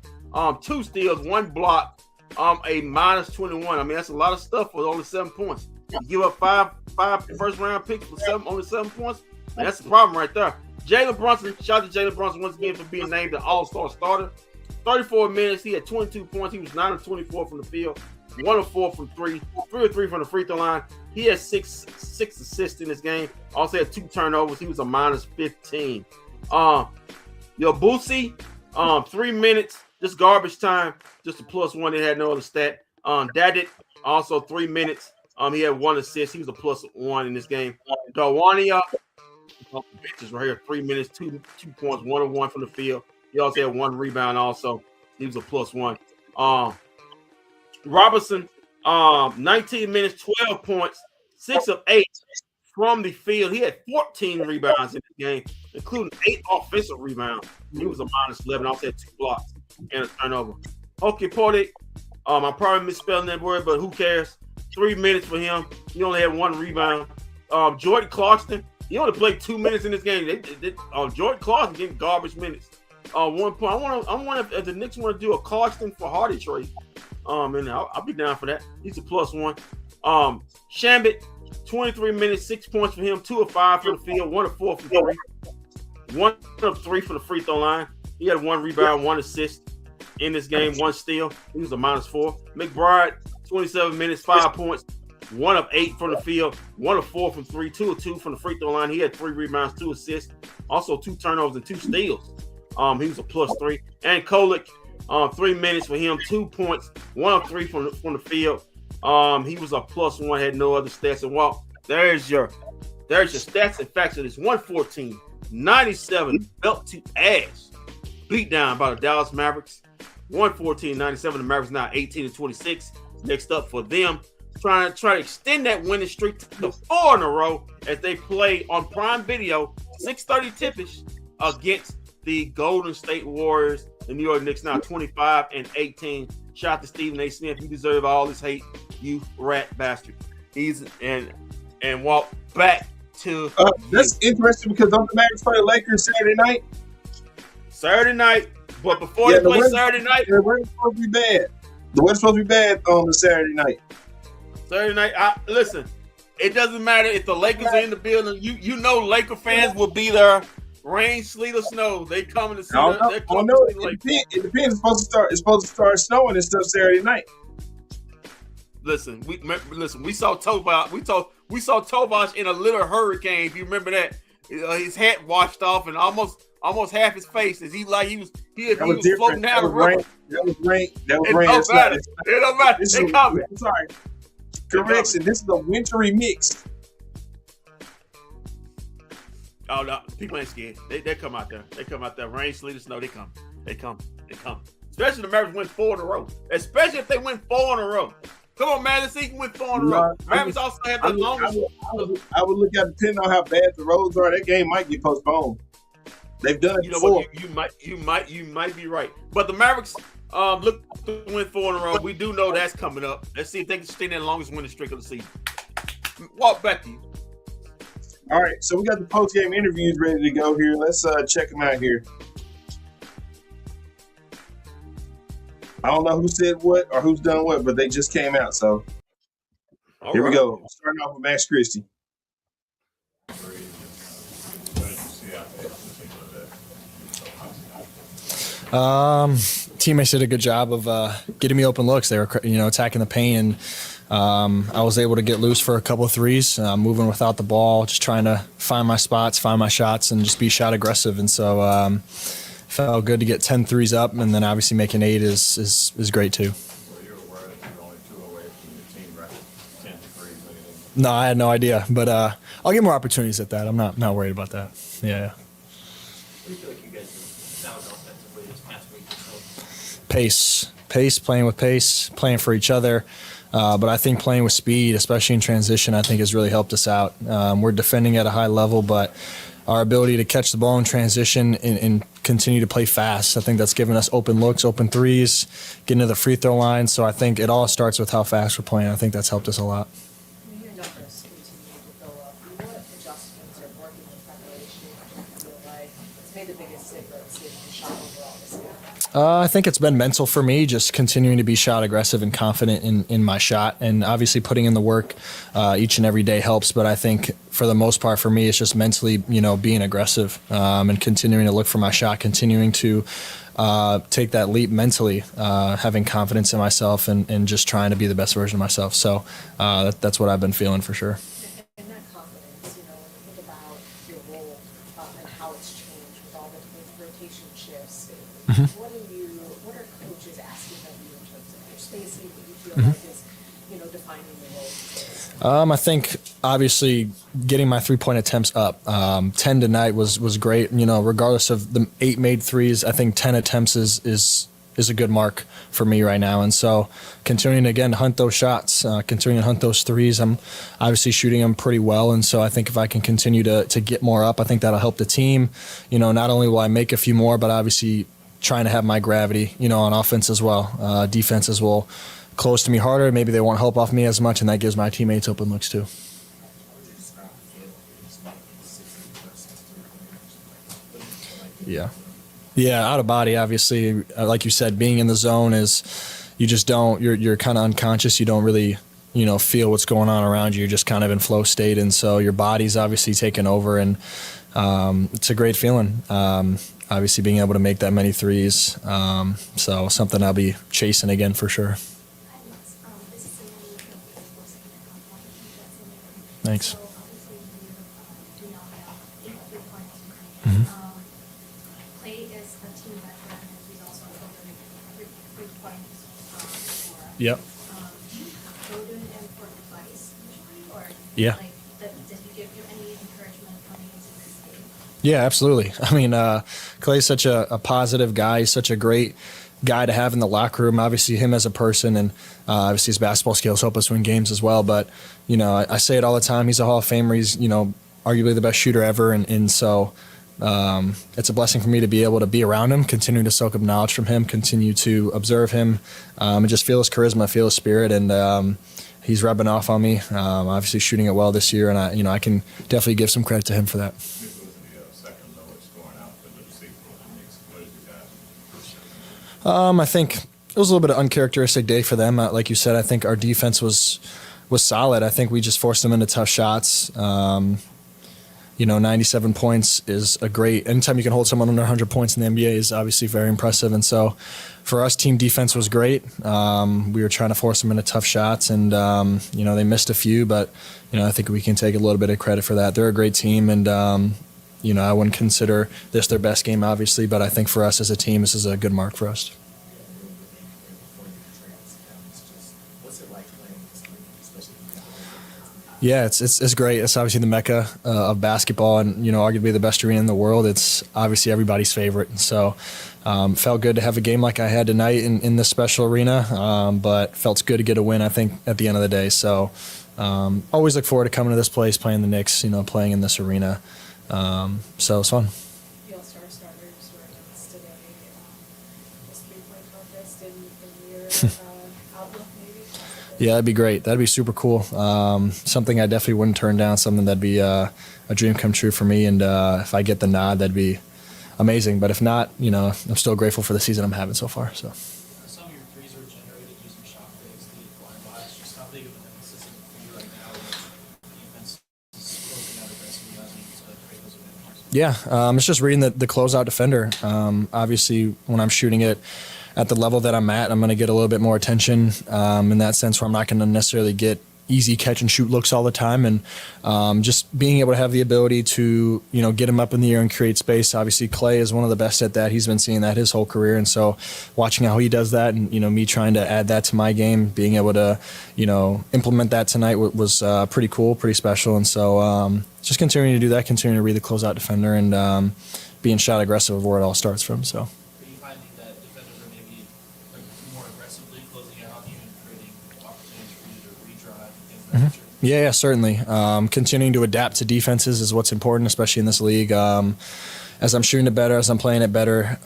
2 steals, 1 block, a -21. I mean, that's a lot of stuff for only 7 points. You give up five first round picks for only 7 points. Man, that's the problem right there. Jalen Brunson, shout out to Jalen Brunson once again for being named the All-Star starter. 34 minutes, he had 22 points. He was 9 of 24 from the field, 1 of 4 from 3, 3 of 3 from the free throw line. He had 6 assists in this game. Also had 2 turnovers. He was a -15. Boosie, 3 minutes, just garbage time, just a +1. They had no other stat. Dadit, also 3 minutes. He had 1 assist. He was a +1 in this game. Dawania, bitches right here, 3 minutes, 2 points, 1 of 1 from the field, He also had 1 rebound. Also, he was a +1. Robertson, 19 minutes, 12 points, 6 of 8 from the field. He had 14 rebounds in the game, including 8 offensive rebounds. He was a -11. Also had 2 blocks and a turnover. Okay, Porter. I'm probably misspelling that word, but who cares? 3 minutes for him. He only had 1 rebound. Jordan Clarkson, he only played 2 minutes in this game. Jordan Clarkson getting garbage minutes. 1 point. I wonder if the Knicks want to do a Clarkson for Hardy trade. And I'll be down for that. He's a +1. Shambit, 23 minutes, 6 points for him, 2 of 5 from the field, 1 of 4 from 3, 1 of 3 from the free throw line. He had 1 rebound, 1 assist in this game, 1 steal. He was a -4. McBride, 27 minutes, 5 points, 1 of 8 from the field, 1 of 4 from 3, 2 of 2 from the free throw line. He had 3 rebounds, 2 assists, also 2 turnovers and 2 steals. He was a +3. And Kolek, 3 minutes for him, 2 points, 1 of 3 from the field. He was a +1, had no other stats. And well, there's your stats and facts of this 114-97 belt to ass beat down by the Dallas Mavericks. 114-97. The Mavericks now 18-26. Next up for them, trying to extend that winning streak to 4 in a row as they play on Prime Video, 6:30 tip-ish against the Golden State Warriors. The New York Knicks now 25-18. Shout out to Stephen A. Smith. You deserve all this hate, you rat bastard. And walk back to that's interesting because don't the Mavericks play the Lakers Saturday night? But before they play Saturday night, the weather's supposed to be bad. The weather's supposed to be bad on the Saturday night. Listen, it doesn't matter if the Lakers are in the building. You know Laker fans will be there. Rain, sleet, or snow, they coming to see. It depends. It's supposed to start snowing and stuff Saturday night. Listen. We saw Tobias. We saw Tobias in a little hurricane. If you remember that, his hat washed off and almost half his face. He was floating down the river. That was rain. It don't matter. They coming. Sorry. Correction. This is a wintry mix. Oh no, people ain't scared. They come out there. They come out there. Rain, sleet, or snow. They come. Especially the Mavericks win 4 in a row. Especially if they win 4 in a row. Come on, man. Let's see who win 4 in a row. Mavericks also have the longest. I would look at it depending on how bad the roads are. That game might get postponed. They've done it before. You might be right. But the Mavericks look to win 4 in a row. We do know that's coming up. Let's see if they can stay in that longest winning streak of the season. Walk back to you. All right, so we got the post-game interviews ready to go here. Let's check them out here. I don't know who said what or who's done what, but they just came out. So here we go. Starting off with Max Christie. Teammates did a good job of getting me open looks. They were, attacking the paint, and I was able to get loose for a couple of threes, moving without the ball, just trying to find my spots, find my shots, and just be shot aggressive. And so felt good to get 10 threes up, and then obviously making 8 is great too. Were you aware that you're only 2 away from your team record, 10 threes? No, I had no idea, but I'll get more opportunities at that. I'm not worried about that. Yeah. What do you feel like you guys found offensively this past week or so? Pace, playing with pace, playing for each other. But I think playing with speed, especially in transition, I think has really helped us out. We're defending at a high level, but our ability to catch the ball in transition and continue to play fast, I think that's given us open looks, open threes, getting to the free throw line. So I think it all starts with how fast we're playing. I think that's helped us a lot. Your numbers continue to go up. What adjustments are working in preparation? Do you feel like it's made the biggest difference in your shot overall this year? I think it's been mental for me, just continuing to be shot aggressive and confident in my shot. And obviously putting in the work each and every day helps. But I think for the most part for me, it's just mentally, being aggressive and continuing to look for my shot, continuing to take that leap mentally, having confidence in myself and just trying to be the best version of myself. So that's what I've been feeling for sure. And that confidence, when you think about your role and how it's changed with all the rotation shifts, what are coaches asking of you in terms of your spacing that you feel like is defining the role? I think obviously getting my 3-point attempts up. 10 tonight was great. Regardless of the 8 made threes, I think 10 attempts is a good mark for me right now. And so continuing again to hunt those shots, continuing to hunt those threes. I'm obviously shooting them pretty well. And so I think if I can continue to get more up, I think that'll help the team. Not only will I make a few more, but obviously trying to have my gravity, on offense as well. Defenses will close to me harder. Maybe they won't help off me as much, and that gives my teammates open looks too. Yeah, out of body, obviously, like you said, being in the zone is you just don't, you're kind of unconscious. You don't really, feel what's going on around you. You're just kind of in flow state. And so your body's obviously taken over, and it's a great feeling. Obviously being able to make that many threes. So something I'll be chasing again for sure. Thanks. Mm-hmm. Clay is a team veteran, and he's also a 3-point scorer. Yep. Do you go to him for advice usually, or Yeah. Did he give you any encouragement coming into this game? Yeah, absolutely. I mean, Clay's such a positive guy. He's such a great guy to have in the locker room. Obviously, him as a person, and obviously his basketball skills help us win games as well. But, I say it all the time. He's a Hall of Famer. He's, arguably the best shooter ever. And so it's a blessing for me to be able to be around him, continue to soak up knowledge from him, continue to observe him, and just feel his charisma, feel his spirit. And he's rubbing off on me, obviously shooting it well this year. And I can definitely give some credit to him for that. This was the second lowest scoring output of the season for the Knicks. What did you guys? I think it was a little bit of uncharacteristic day for them. Like you said, I think our defense was solid. I think we just forced them into tough shots. 97 points is a great. Anytime you can hold someone under 100 points in the NBA is obviously very impressive. And so, for us, team defense was great. We were trying to force them into tough shots, and they missed a few. But I think we can take a little bit of credit for that. They're a great team, and I wouldn't consider this their best game, obviously. But I think for us as a team, this is a good mark for us. Yeah, it's great. It's obviously the mecca of basketball, and arguably the best arena in the world. It's obviously everybody's favorite, and so felt good to have a game like I had tonight in this special arena. But felt good to get a win, I think, at the end of the day. So always look forward to coming to this place, playing the Knicks, playing in this arena. So it's fun. The All-Star starters were announced today. Was 3-point focused in your outlook, maybe? Yeah, that'd be great. That'd be super cool. Something I definitely wouldn't turn down. Something that'd be a dream come true for me. And if I get the nod, that'd be amazing. But if not, I'm still grateful for the season I'm having so far. So. Some of your threes are generated using shot fakes, the blind box. Just how big of an emphasis is it for you right now when defense is closing out aggressively as you to create those advantages? Yeah, it's just reading the closeout defender. Obviously, when I'm shooting it at the level that I'm at, I'm going to get a little bit more attention in that sense where I'm not going to necessarily get easy catch and shoot looks all the time. And just being able to have the ability to, get him up in the air and create space. Obviously, Clay is one of the best at that. He's been seeing that his whole career. And so watching how he does that and, me trying to add that to my game, being able to, implement that tonight was pretty cool, pretty special. And so just continuing to do that, continuing to read the closeout defender and being shot aggressive of where it all starts from. So. Are you finding that defenders are maybe more aggressively closing out you and creating opportunities for you to redrive and things of that nature? Yeah, certainly. Continuing to adapt to defenses is what's important, especially in this league. As I'm shooting it better, as I'm playing it better,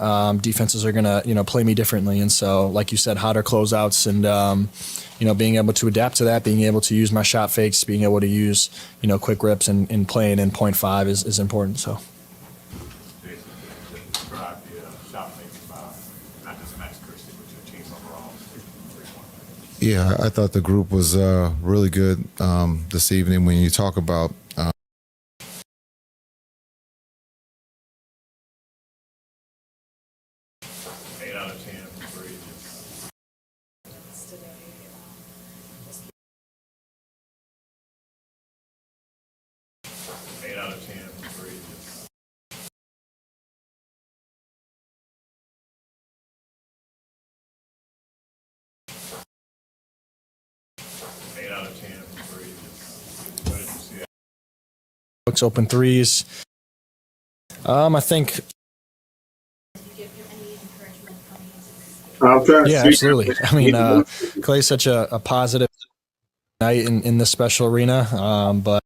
defenses are gonna, play me differently. And so, like you said, hotter closeouts and being able to adapt to that, being able to use my shot fakes, being able to use, quick rips and playing in 0.5 is important. So. Jason, describe the shot making by not just Max Christie, but your team overall. Yeah, I thought the group was really good this evening. When you talk about 8 out of 10 from three. Today, was 8 out of 10 from three. looks open threes. I think. I'm trying to Yeah, absolutely. I mean, Clay's such a positive night in this special arena, but.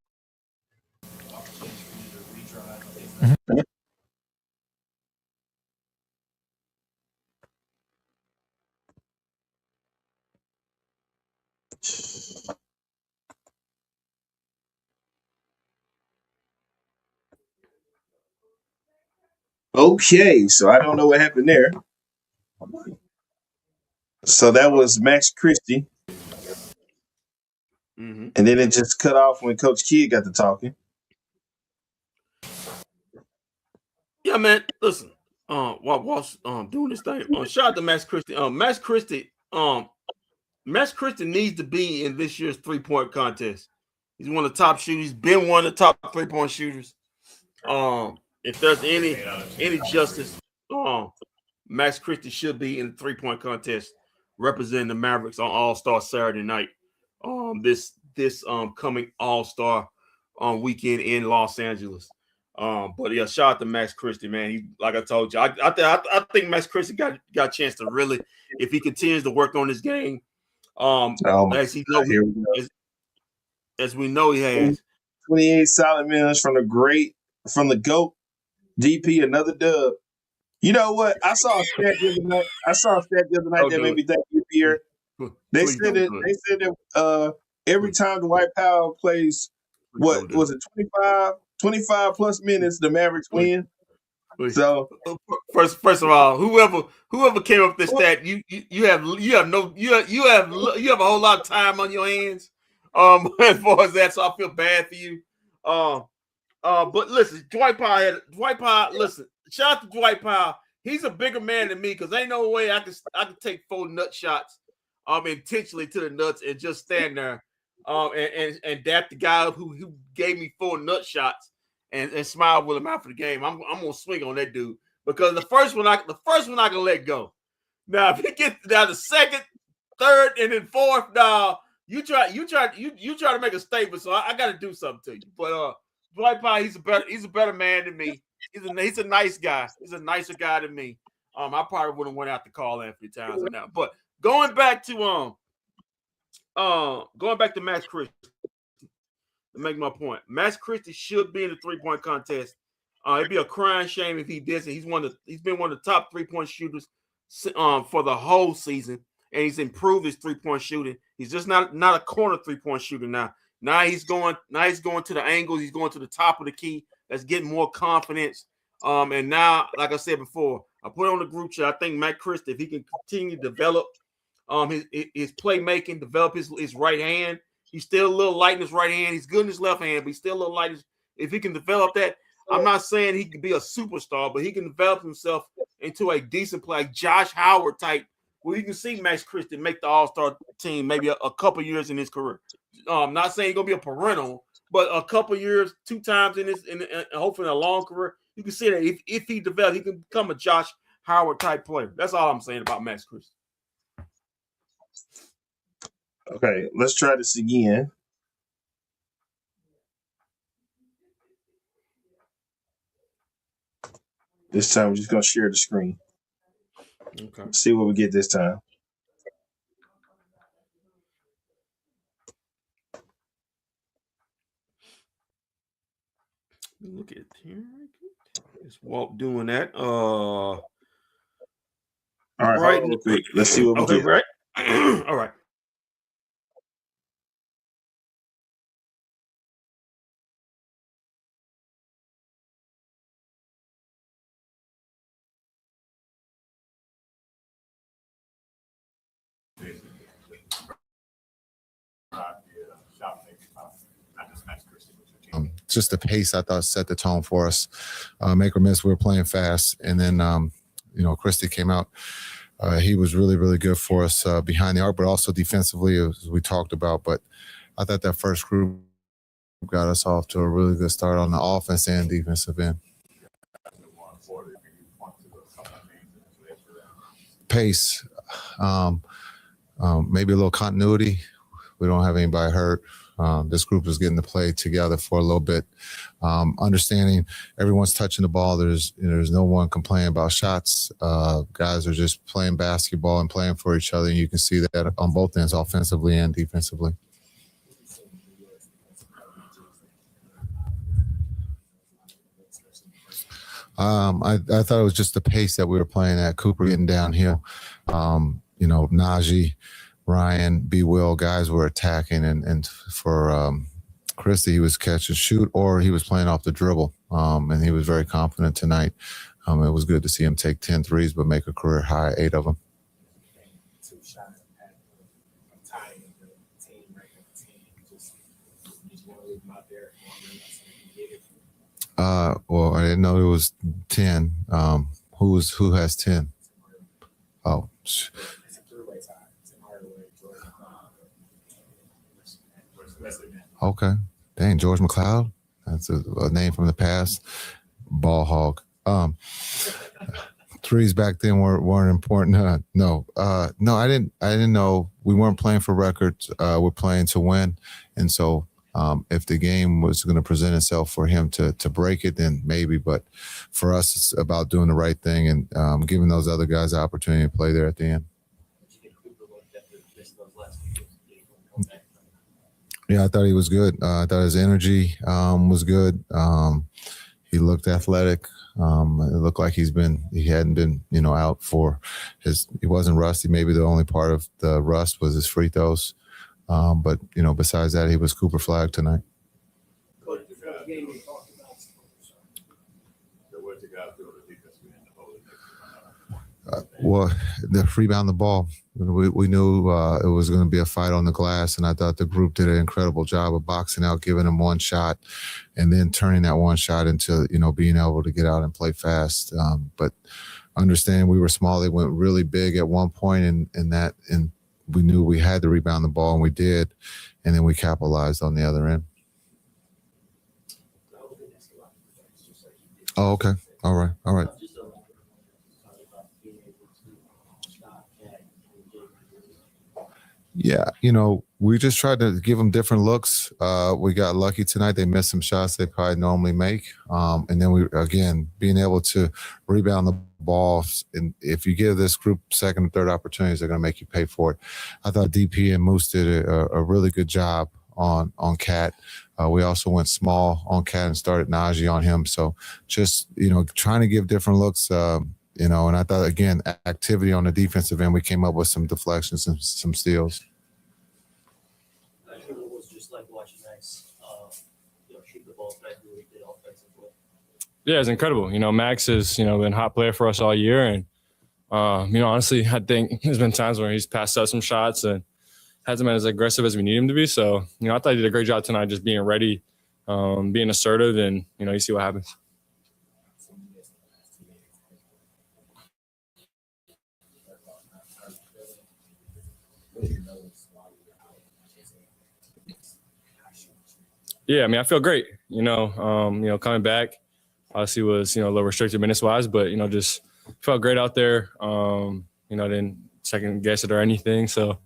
Okay, so I don't know what happened there. So that was Max Christie. Mm-hmm. And then it just cut off when Coach Kidd got to talking. Yeah, man. Listen, while doing this thing, shout out to Max Christie. Max Christie needs to be in this year's 3-point contest. He's one of the top shooters. He's been one of the top 3-point shooters. If there's any justice, Max Christie should be in the 3-point contest representing the Mavericks on All-Star Saturday night. This coming All-Star weekend in Los Angeles. But yeah, shout out to Max Christie, man. He, like I told you, I think Max Christie got a chance to really, if he continues to work on his game, as we know he has. 28 solid minutes from the GOAT, DP, another dub. You know what? I saw a stat the other night that made me think you here. They said that every time Dwight Powell plays, what was it, 25 plus minutes, the Mavericks win. So first of all, whoever came up with this stat, you have a whole lot of time on your hands. As far as that, so I feel bad for you. But listen, Dwight Powell. Listen, shout out to Dwight Powell. He's a bigger man than me because ain't no way I could take 4 nut shots, intentionally to the nuts and just stand there, and dap the guy who gave me 4 nut shots and smile with him after the game. I'm gonna swing on that dude because the first one I can let go. Now if he gets down the second, third, and then fourth, you try to make a statement, so I got to do something to you. But Dwight Powell, he's a better man than me. He's a nice guy. He's a nicer guy than me. I probably wouldn't went out to call Anthony Townsend now. But going back to Max Christie to make my point. Max Christie should be in the 3-point contest. It'd be a crying shame if he didn't. He's been one of the top 3-point shooters for the whole season, and he's improved his 3-point shooting. He's just not a corner 3-point shooter now. Now he's going to the angles. He's going to the top of the key. That's getting more confidence. And now, like I said before, I put on the group chat. I think Matt Christie, if he can continue to develop his playmaking, develop his right hand. He's still a little light in his right hand. He's good in his left hand, but he's still a little light. If he can develop that, I'm not saying he can be a superstar, but he can develop himself into a decent player, like Josh Howard type, where you can see Max Christie make the All-Star team maybe a couple years in his career. I'm not saying he's gonna be a perennial, but a couple years, 2 times in hopefully a long career, you can see that if he develops, he can become a Josh Howard type player. That's all I'm saying about Max Christie. okay, let's try this again. This time we're just gonna share the screen. Okay. See what we get this time. Look at here. It's Walt doing that. All right, real quick. Let's see what we get. Right. All right. Just the pace, I thought, set the tone for us. Make or miss, we were playing fast. And then, Christie came out. He was really, really good for us behind the arc, but also defensively, as we talked about. But I thought that first group got us off to a really good start on the offense and defensive end. Pace, maybe a little continuity. We don't have anybody hurt. This group is getting to play together for a little bit, understanding everyone's touching the ball. There's no one complaining about shots. Guys are just playing basketball and playing for each other, and you can see that on both ends, offensively and defensively. I thought it was just the pace that we were playing at. Cooper getting downhill. Najee, Ryan, B. Will, guys were attacking, and for Christie, he was catch and shoot, or he was playing off the dribble, and he was very confident tonight. It was good to see him take 10 threes, but make a career high 8 of them. Well, I didn't know it was 10. Who has 10? Oh, okay. Dang, George McLeod. That's a name from the past. Ball hog. Threes back then weren't important. No, I didn't know. We weren't playing for records. We're playing to win, and so. If the game was going to present itself for him to break it, then maybe. But for us, it's about doing the right thing and giving those other guys the opportunity to play there at the end. Yeah, I thought he was good. I thought his energy was good. He looked athletic. It looked like he hadn't been, out for he wasn't rusty. Maybe the only part of the rust was his free throws. But, besides that, he was Cooper flag tonight. Well, the rebound the ball. We knew it was going to be a fight on the glass, and I thought the group did an incredible job of boxing out, giving him one shot, and then turning that one shot into, being able to get out and play fast. But understand we were small. They went really big at one point, and we knew we had to rebound the ball, and we did, and then we capitalized on the other end. Oh, okay. All right. Yeah, we just tried to give them different looks. We got lucky tonight. They missed some shots they probably normally make. And then we, again, being able to rebound the ball. And if you give this group second and third opportunities, they're going to make you pay for it. I thought DP and Moose did a really good job on Cat. We also went small on Cat and started Najee on him. So just, trying to give different looks, and I thought, again, activity on the defensive end, we came up with some deflections and some steals. I think it was just like watching Max, shoot the ball back really good offensively. Yeah, it's incredible. Max has, been a hot player for us all year. And, honestly, I think there's been times where he's passed up some shots and hasn't been as aggressive as we need him to be. So, I thought he did a great job tonight just being ready, being assertive, and, you see what happens. Yeah, I feel great. Coming back, obviously was a little restricted minutes wise, but just felt great out there. Didn't second guess it or anything. So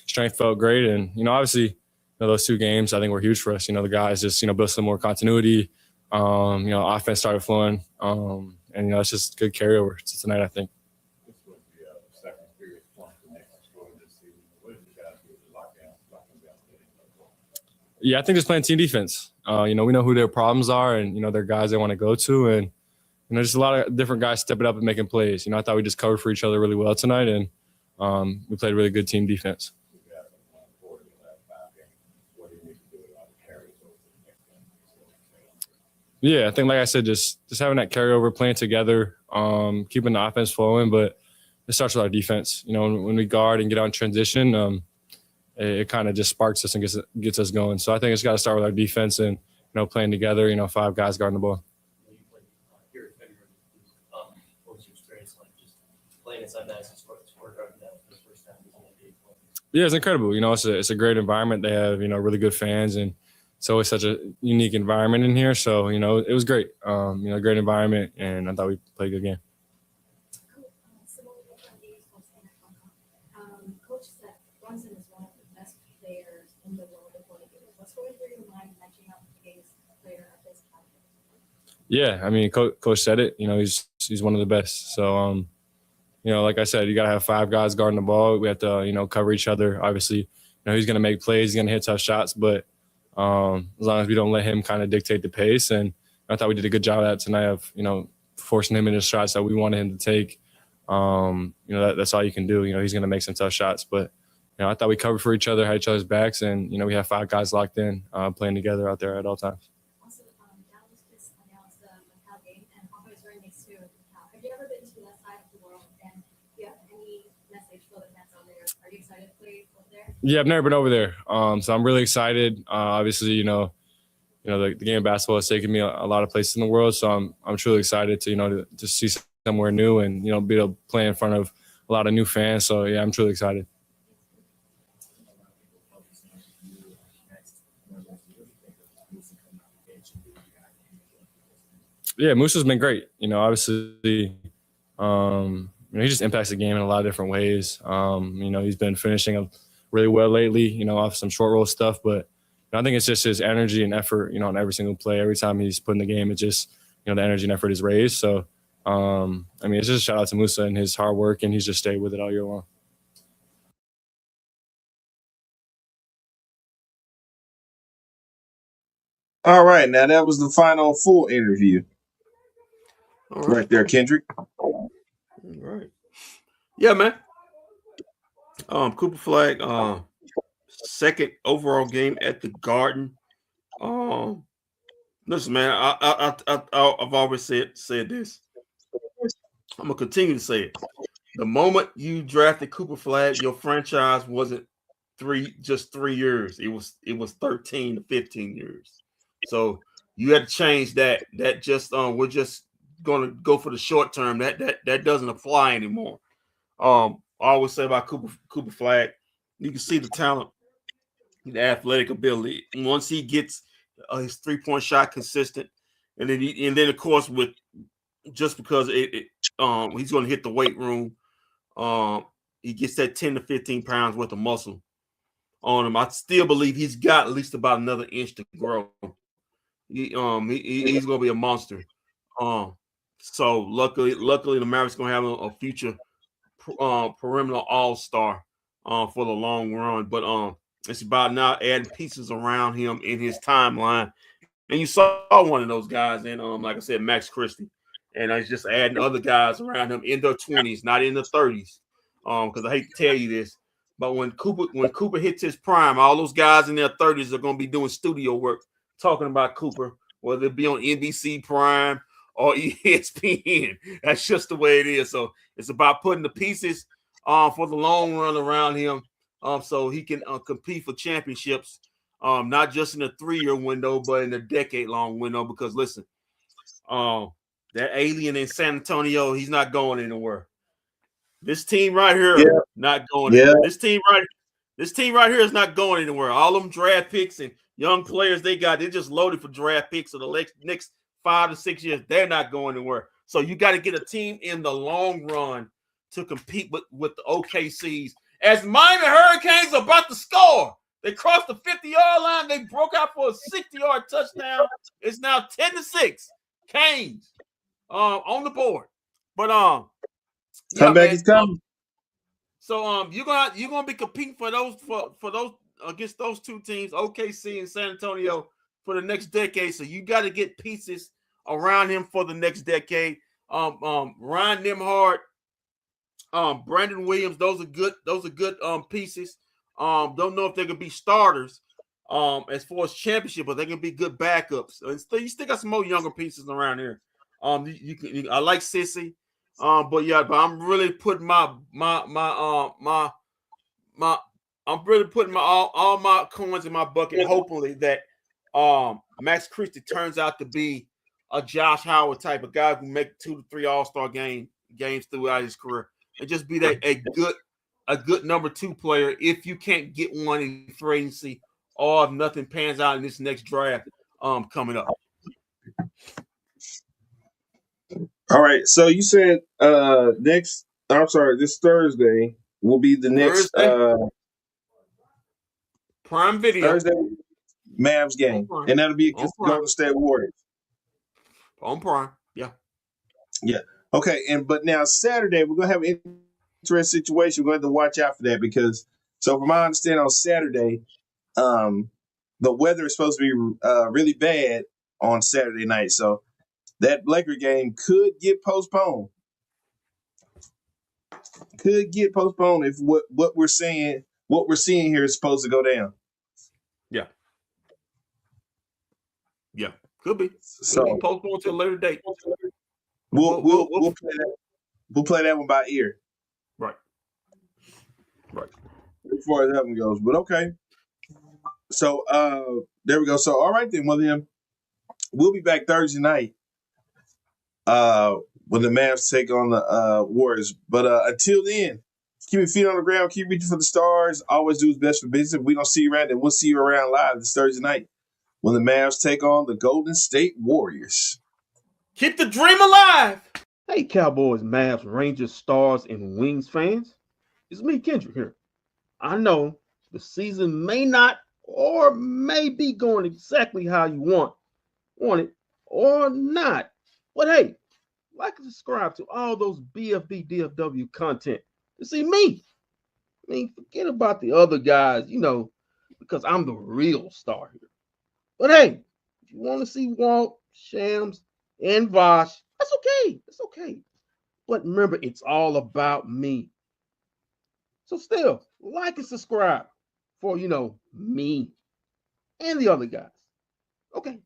strength felt great, and obviously those 2 games I think were huge for us. The guys just built some more continuity. Offense started flowing, and it's just good carryover to tonight, I think. Yeah, I think just playing team defense. We know who their problems are, and their guys they want to go to, and just a lot of different guys stepping up and making plays. I thought we just covered for each other really well tonight, and we played really good team defense. Yeah, I think like I said, just having that carryover, playing together, keeping the offense flowing, but it starts with our defense. When we guard and get out in transition, it kind of just sparks us and gets us going. So I think it's got to start with our defense and, playing together, 5 guys guarding the ball. What was your experience like just playing inside Madison Square Garden for the first time? Yeah, it's incredible. It's a great environment. They have, really good fans, and it's always such a unique environment in here. So, it was great. Great environment, and I thought we played a good game. Coach said Brunson is one of the best players in the world Yeah, I mean, coach said it. You know, he's one of the best. So, you know, like I said, you got to have 5 guys guarding the ball. We have to, you know, cover each other. Obviously, you know, he's going to make plays, he's going to hit tough shots, but as long as we don't let him kind of dictate the pace. And I thought we did a good job of that tonight of, you know, forcing him into shots that we wanted him to take. You know, that's all you can do. You know, he's going to make some tough shots, but you know, I thought we covered for each other, had each other's backs, and you know, we have 5 guys locked in, playing together out there at all times. Also, Dallas just announced the Macau game, and Hawkeye is right next to Macau. Have you ever been to that side of the world? And do you have any message for the Nets out there? Are you excited to play over there? Yeah, I've never been over there, so I'm really excited. Obviously, you know, the game of basketball has taken me a lot of places in the world, so I'm truly excited to, you know, to see somewhere new and, you know, be able to play in front of a lot of new fans. So yeah, I'm truly excited. Yeah, Musa's been great. You know, obviously, you know, he just impacts the game in a lot of different ways. You know, he's been finishing really well lately, you know, off some short roll stuff, but I think it's just his energy and effort, you know, on every single play. Every time he's put in the game, it just, you know, the energy and effort is raised. So, I mean, it's just a shout out to Musa and his hard work, and he's just stayed with it all year long. All right, now that was the final full interview. All Right there, Kendrick. All right. Yeah, man. Cooper Flag, second overall game at the Garden. Listen, man, I've always said this. I'm gonna continue to say it. The moment you drafted Cooper Flag, your franchise wasn't just 3 years. It was 13 to 15 years. So you had to change that. That just we're just gonna go for the short term. That doesn't apply anymore. I always say about Cooper Flag, you can see the talent, the athletic ability. Once he gets his 3-point shot consistent, and then of course with just because he's going to hit the weight room, he gets that 10 to 15 pounds worth of muscle on him. I still believe he's got at least about another inch to grow. He's going to be a monster. So luckily the Mavericks going to have a future perimeter all-star for the long run. But it's about now adding pieces around him in his timeline. And you saw one of those guys in, like I said, Max Christie. And I was just adding other guys around him in their 20s, not in the 30s. Because I hate to tell you this, but when Cooper hits his prime, all those guys in their 30s are going to be doing studio work talking about Cooper, whether it be on NBC Prime or ESPN. That's just the way it is. So it's about putting the pieces for the long run around him, so he can compete for championships, not just in a 3-year window, but in a decade-long window. Because listen, that alien in San Antonio, he's not going anywhere. This team right here, not going. Yeah. This team right here is not going anywhere. All them draft picks and young players they got, they're just loaded for draft picks for the next 5 to 6 years. They're not going anywhere. So you got to get a team in the long run to compete with the OKCs. As Miami Hurricanes are about to score, they crossed the 50-yard line. They broke out for a 60-yard touchdown. It's now 10-6. Canes on the board. But comeback is coming. So you're gonna be competing for those against those two teams, OKC and San Antonio, for the next decade. So you got to get pieces around him for the next decade. Ryan Nembhard, Brandon Williams, those are good pieces. Don't know if they could be starters as far as championship, but they can be good backups. You still got some more younger pieces around here. I like Sissy. But I'm really putting all my coins in my bucket, hopefully that Max Christie turns out to be a Josh Howard type of guy who make 2 to 3 All-Star games throughout his career, and just be that a good number 2 player if you can't get one in free agency or if nothing pans out in this next draft coming up. All right, so you said this Thursday will be the next Prime Video Thursday Mavs game, and that'll be against the Golden State Warriors. On Prime. Yeah. Yeah. Okay. But now Saturday we're gonna have an interesting situation. We're going to have to watch out for that because so from my understanding on Saturday, the weather is supposed to be really bad on Saturday night. So that Laker game could get postponed. Could get postponed if what we're seeing here is supposed to go down. Yeah. Yeah. Could be. So Could be postponed to a later date. we'll play that. We'll play that one by ear. Right. Right. As far as that one goes. But okay. So there we go. So all right then. Well then we'll be back Thursday night. When the Mavs take on the Warriors. But until then, keep your feet on the ground, keep reaching for the stars, always do what's best for business. If we don't see you around, then we'll see you around live this Thursday night when the Mavs take on the Golden State Warriors. Keep the dream alive. Hey, Cowboys, Mavs, Rangers, Stars, and Wings fans. It's me, Kendrick, here. I know the season may not or may be going exactly how you want it or not. But hey, like and subscribe to all those bFb DFW content to see me. I mean, forget about the other guys, because I'm the real star here. But hey, if you want to see Walt, Shams, and Vosh, that's okay. That's okay. But remember, it's all about me. So still, like and subscribe for, me and the other guys. Okay.